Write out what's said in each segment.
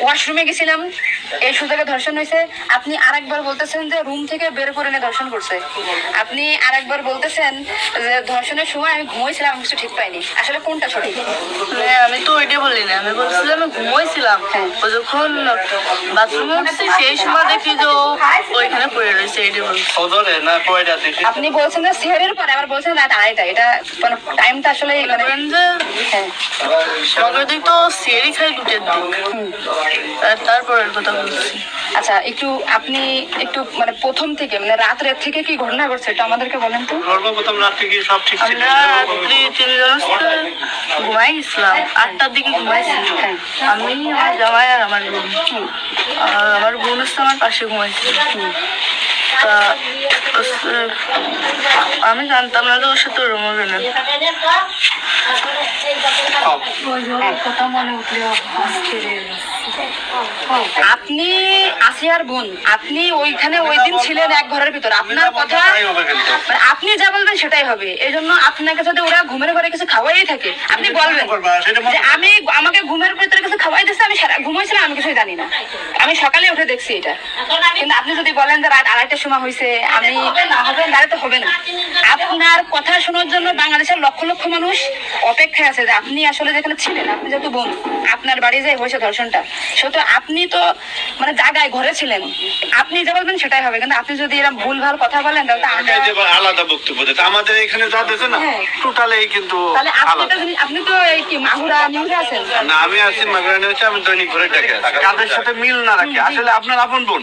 ওয়াশরুমে গেছিলাম, এই সুযোগে ধর্ষণ হয়েছে। আপনি আরেকবার বলতেছেন যে রুম থেকে বের করে নিয়ে ধর্ষণ করছে। আপনি আরেকবার বলতেছেন যে ধর্ষণের সময় আমি ঘুমাইছিলাম, আমি কিছু ঠিক পাইনি। আসলে কোনটা সঠিক? আমি তো ওইটাই বলি না, আমি বলছিলাম আমি ঘুমাইছিলাম। যখন বাথরুমে উঠছি সেই সময় দেখি যে ওইখানে পড়ে রয়েছে, এইটাই বলছি। আপনি বলছেন যে সিহারের পরে, আবার বলছেন রাত 2:30। এটা মানে টাইমটা আসলে মানে সকালের দিক তো সিয়ারি খাই 2টার দিক, তারপরের কথা বলছি। আচ্ছা, আপনি একটু মানে প্রথম থেকে মানে রাত্রের থেকে কি ঘটনা ঘটছে এটা আমাদেরকে বলেন তো। সর্বপ্রথম রাত থেকে সব ঠিক ছিল। আমরা রাত্রি 3 জন ঘুমাই গেছিলাম, 8টার দিকে ঘুমাইছি। আমি, আমার জামাই আর আমার বোন। আমার বোন হচ্ছে আমার পাশে ঘুমাইছে। তা আমি জানতাম না যে ওর সাথে ওরম হবে না। কথা মনে উঠলে আপনি আসিয়ার বোন, আপনি ওইখানে ওই দিন ছিলেন এক ঘরের ভিতর। আপনার কথা মানে আপনি যা বলবেন সেটাই হবে। এই জন্য আপনাকে যদি ওরা ঘুমের ঘরে কিছু খাওয়াই থাকে, আপনি বলবেন যে আমাকে ঘুমের ভিতরে কিছু খাওয়াই দিচ্ছে, আমি সারা ঘুমাইছিলাম, আমি কিছুই জানি না, আমি সকালে উঠে দেখছি এটা। কিন্তু আপনি যদি বলেন যে রাত 2:30টার সময় হয়েছে, আমি দাঁড়াতে হবে না। আপনার কথা শোনার জন্য বাংলাদেশের লক্ষ লক্ষ মানুষ অপেক্ষায় আছে যে আপনি আসলে যেখানে ছিলেন, আপনি যেহেতু বোন, আপনার বাড়ি যে হয়েছে ধর্ষণটা, সেহেতু আপনি তো মানে জায়গায় ঘরে ছিলেন, আপনি যা বলবেন সেটাই হবে। কিন্তু আপনি যদি এরকম ভুল ভাল কথা বলেন তাহলে আলাদা বক্তব্য দিতে আমাদের এখানে যা দিয়েছে না টোটালি কিন্তু আপনি তো এই কি মাগুরা নিউজে আছেন না। আমি আছি মাগুরা নিউজে, আমি দৈনিক ঘরে ডাকে কাদের সাথে মিল না রাখি। আসলে আপনার আপন বোন,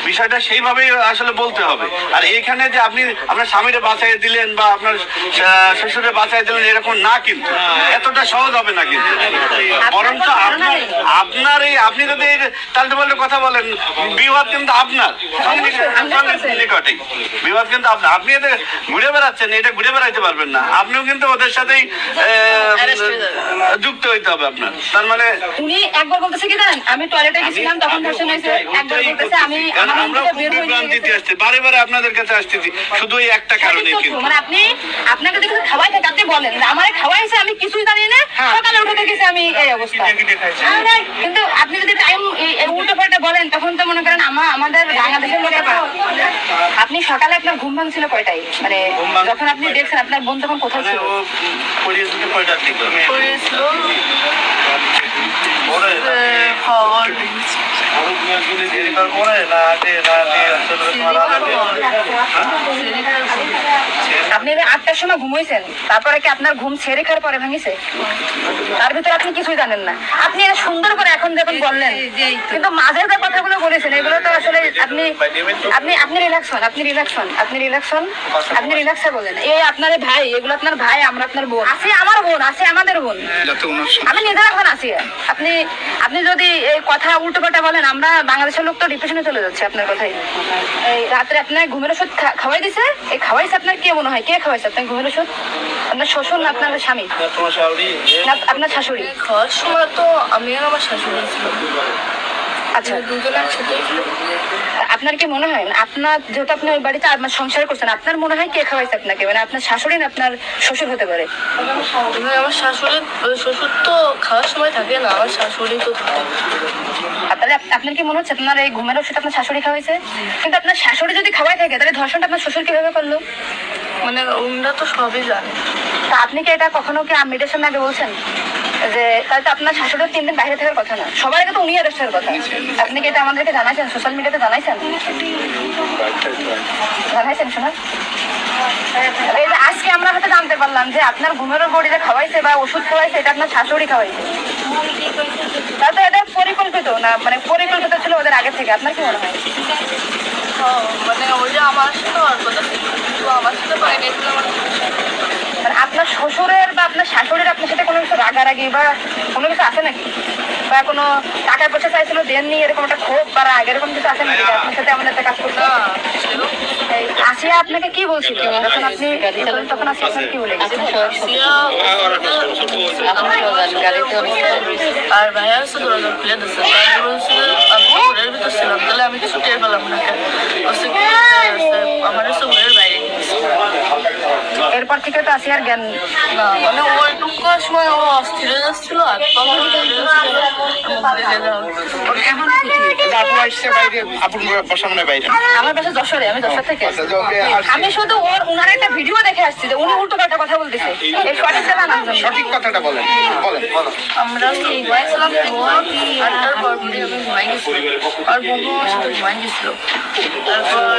বিষয়টা সেইভাবেই আসলে বলতে হবে। আর এইখানে যে আপনি আপনার স্বামীরে বাঁচাই দিলেন বা আপনার শ্বশুরে বাঁচাই দিলেন এরকম না, কিন্তু এতটা সহজ হবে না। কিন্তু বরঞ্চ আপনার এই আপনি যদি তালতে বলতে কথা বলেন, বিবাদ কিন্তু আপনার নিকটেই, বিবাদ কিন্তু আপনার। আপনি এদের ঘুরে বেড়াচ্ছেন, এটা ঘুরে বেড়াইতে পারবেন না। আপনিও কিন্তু ওদের সাথেই যুক্ত হইতে হবে আপনার। তার মানে উনি একবার বলতেছে কি জানেন, আমি টয়লেটে গেছিলাম তখন ধর্ষণ হয়েছে। একবার বলতেছে আমি আমরা ভ্রান্তিতে আসছি, বারে বারে আপনাদের কাছে আসতেছি শুধু এই একটা কারণে। কিন্তু মানে আপনাকে যদি কিছু খাওয়াই থাকে, আপনি বলেন যে আমারে খাওয়াইছে, আমি কিছুই জানি না, সকালে উঠে দেখেছি আমি এই অবস্থা। কিন্তু আপনি যদি টাইম উল্টো পাল্টা বলেন, তখন তো মনে করেন আমাদের বাংলাদেশের লোক। আপনি সকালে আপনার ঘুম ভাঙছিল কয়টায়, মানে যখন আপনি দেখছেন আপনার বোন তখন কোথায় ছিল? আপনি 8টার সময় ঘুমাইছেন, তারপরে কি আপনার ঘুম ছেড়ে খাওয়ার পরে ভাঙিছে? তার ভিতরে আপনি কিছুই জানেন না। আপনি এটা সুন্দর করে এখন যখন বললেন, কিন্তু মাঝে যে কথাগুলো বলেছেন এগুলো তো আসলে আপনি রিল্যাক্স হন, আপনি রিল্যাক্স হন, আপনি রিল্যাক্স হন, আপনি রিল্যাক্সে বলেন। এই আপনার ভাই, এগুলো আপনার ভাই, আমরা আপনার বোন, আছে আমার বোন, আছে আমাদের বোন, আমি নিজের এখন আছি। আপনি যদি এই কথা উল্টো পাল্টা বলেন, আমরা বাংলাদেশের লোক তো ডিপ্রেশনে চলে যাচ্ছে আপনার কথাই। এই রাত্রে আপনার ঘুমের ওষুধ খাওয়াই দিছে, এই খাওয়াইছে আপনার কে মনে হয়, কে খাওয়াইছে আপনার ঘুমের ওষুধ? আপনার শ্বশুর না আপনার স্বামী না আপনার শাশুড়ি? খাওয়ার সময় তো আমি আর আমার শাশুড়ি ছিলাম। আচ্ছা, দুজনে একসাথে। আপনার কি মনে হয় আপনার যেহেতু আপনি ওই বাড়িতে আপনার সংসার করছেন, আপনার মনে হয় কে খাওয়াইছে আপনাকে? মানে আপনার শাশুড়ি না আপনার শ্বশুর হতে পারে? আমার শাশুড়ি, শ্বশুর তো খাওয়ার সময় থাকে না, আমার শাশুড়ি তো থাকে। তাহলে আপনার কি মনে হচ্ছে আপনার এই ঘুমের ওষুধ আপনার শাশুড়ি খাওয়াইছে? কিন্তু আপনার শাশুড়ি যদি খাওয়াই থাকে, তাহলে ধর্ষণটা আপনার শ্বশুর কিভাবে করলো? মানে ওরা তো সবই জানে। তা আপনি কি এটা কখনো কি মিডিয়ার সামনে আগে বলছেন যে তাহলে তো আপনার শাশুড়ির 3 দিন বাইরে থাকার কথা না, সবার আগে তো উনি অ্যারেস্ট হওয়ার কথা? আপনি কি এটা আমাদেরকে জানাইছেন, সোশ্যাল মিডিয়াতে জানাইছেন? শোনা, এই যে আজকে আমরা হয়তো জানতে পারলাম যে আপনার ঘুমের বড়িতে খাওয়াইছে বা ওষুধ খাওয়াইছে, এটা আপনার শাশুড়ি খাওয়াইছে। তাহলে তো এটা পরিকল্পিত না, মানে পরিকল্পিত ছিল ওদের আগে থেকে। আপনার কি মনে হয়? মানে ওই যে আমার সাথে আর কথা ছিল, কিন্তু আমার সাথে পাইনি। মানে আপনার শ্বশুরের বা আপনার শাশুড়ির আপনার সাথে কোনো কিছু রাগারাগি বা কোনো কিছু আছে নাকি? বা কোনো টাকা পয়সা চাইছিল দেননি, এরকম একটা ক্ষোভ বা রাগ এরকম কিছু আছে নাকি আপনার সাথে আমাদের একটা কাজ করতে? আসিয়া আপনাকে কি বলছিল যখন আপনি তখন আসিয়া আপনার কি বলে গেছে? আর ভাইয়া হচ্ছে দরজা খুলে দিচ্ছে, আমি ঘরের ভিতর ছিলাম, তাহলে আমি কিছু টের পেলাম না। আমার হচ্ছে ঘরের বাইরে। এরপর থেকে তো আসি আর জ্ঞান না মানে ওইটুকু সময় ও অস্থির হয়ে যাচ্ছিল আর তখন এখন আপু আসছে বাইরে, আপুর সামনে বাইরে। আমার বাসা যশোরে, আমি যশোর থেকে আচ্ছা, যে ওকে আমি শুধু ওনার একটা ভিডিও দেখে আসছি যে উনি উল্টো পাল্টা কথা বলতেছে এই সঠিকটা জানার জন্য। সঠিক কথাটা বলেন, বলেন। আমরা ঘুমাইছিলাম 8টার পর আমি ঘুমাই গেছিল আর বন্ধু আমার সাথে ঘুমাই গেছিল। তারপর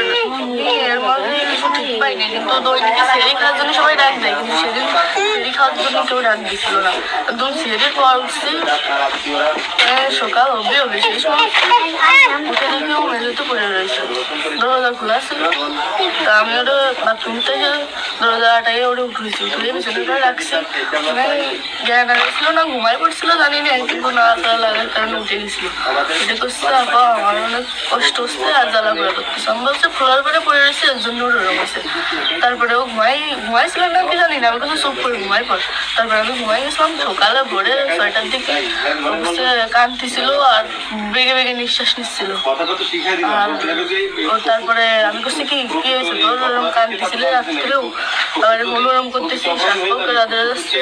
এর মধ্যে কিছু ঠিক পাইনি, কিন্তু দৈনিকে সেরি খাওয়ার জন্য সবাই ডাক দেয়, কিন্তু সেদিন সেরি খাওয়ার জন্য কেউ ডাক দিছিল না। একদম সেরির পর উঠছি সকাল হবে সেই সময় উঠে দেখি ও মেঝেতে পড়ে রয়েছে, দরজা খোলা ছিল। তা আমি ওটা বাথরুম থেকে দরজাটাই ওটা উঠেছি, উঠে বিছানাটা রাখছি। জ্ঞান ছিল না ঘুমাই পড়ছিল জানি না, কিন্তু না লাগার কারণে উঠে গেছিল। এটা করছে আপা আমার অনেক কষ্ট হচ্ছে আর জ্বালা করে করতেছে। আমি বলছে ফ্লোর করে পড়ে রয়েছে এর জন্য ওরকম হয়েছে। তারপরে ও ঘুমাইছিল না কি জানি না, আমি কিছু চুপ করে ঘুমাই পড়। তারপরে আমি ঘুমাই গেছিলাম, সকালে ভোরে 6টার দিকে কাঁদতেছিল আর বেগে বেগে নিঃশ্বাস নিচ্ছিল। ও তারপরে আমি করছি কি কি হয়েছে তোর, ওরকম কাঁদতেছিল রাত্রেও, তারপরে মনোরম করতেছি সাতকে রাধে যাচ্ছে।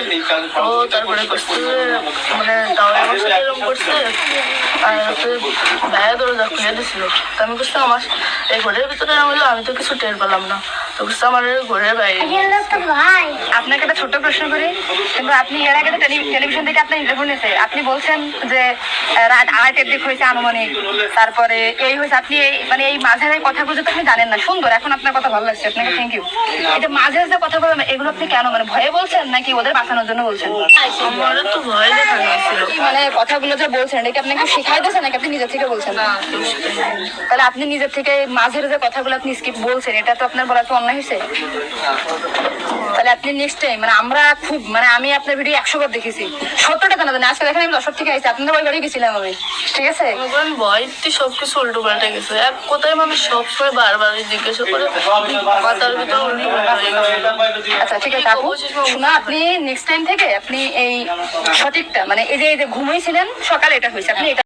ও তারপরে করছে মানে তাও আমার সাথে এরকম করছে আর ভাইয়া দরজা খুলে দিছিল। তো আমি করছি আমার এই ঘরের ভিতরে আমি তো কিছু টের পেলাম না, তো করছে আমার ঘরের বাইরে। আপনাকে একটা ছোট্ট প্রশ্ন করি, কিন্তু আপনি এর আগে তো টেলিভিশন থেকে আপনার ইন্টারভিউ নিয়েছে, আপনি বলছেন যে রাত 2:30টার দিক হয়েছে আনুমানিক, তারপরে এই হয়েছে, আপনি মানে এই মাঝের এই কথাগুলো তো আপনি জানেন না। সুন্দর, এখন আপনার কথা ভালো লাগছে, আপনাকে থ্যাংক ইউ। এটা মাঝের যে কথা বলেন এগুলো আপনি কেন মানে ভয়ে বলছেন নাকি ওদের বাঁচানোর জন্য বলছেন? আমার তো ভয় দেখানো হয়েছিল। মানে কথাগুলো যে বলছেন এটা কি আপনাকে শিখাই দিয়েছেন নাকি আপনি নিজের থেকে বলছেন? তাহলে আপনি নিজের থেকে মাঝের যে কথাগুলো আপনি স্কিপ বলছেন, এটা তো আপনার বলা তো অন্যায় হয়েছে। তাহলে আপনি নেক্সট টাইম মানে আমরা খুব মানে আমি আপনার ভিডিও 100 বার দেখেছি, 70টা কেন জানি আজকে দেখেন আমি 10 থেকে আইছি, আপনাদের ওই বাড়ি গেছিলাম আমি, ঠিক আছে? ভয়তে সবকিছু উল্টো পাল্টে গেছে। এক কোথায় আমি সবসময় বারবার জিজ্ঞাসা করে মাথার ভিতর উল্টো পাল্টা হয়ে গেছে। আচ্ছা ঠিক আছে আপু, শোনা আপনি নেক্সট টাইম থেকে আপনি এই সঠিকটা মানে এই যে ঘুমিয়েছিলেন সকালে এটা হয়েছে, আপনি এটা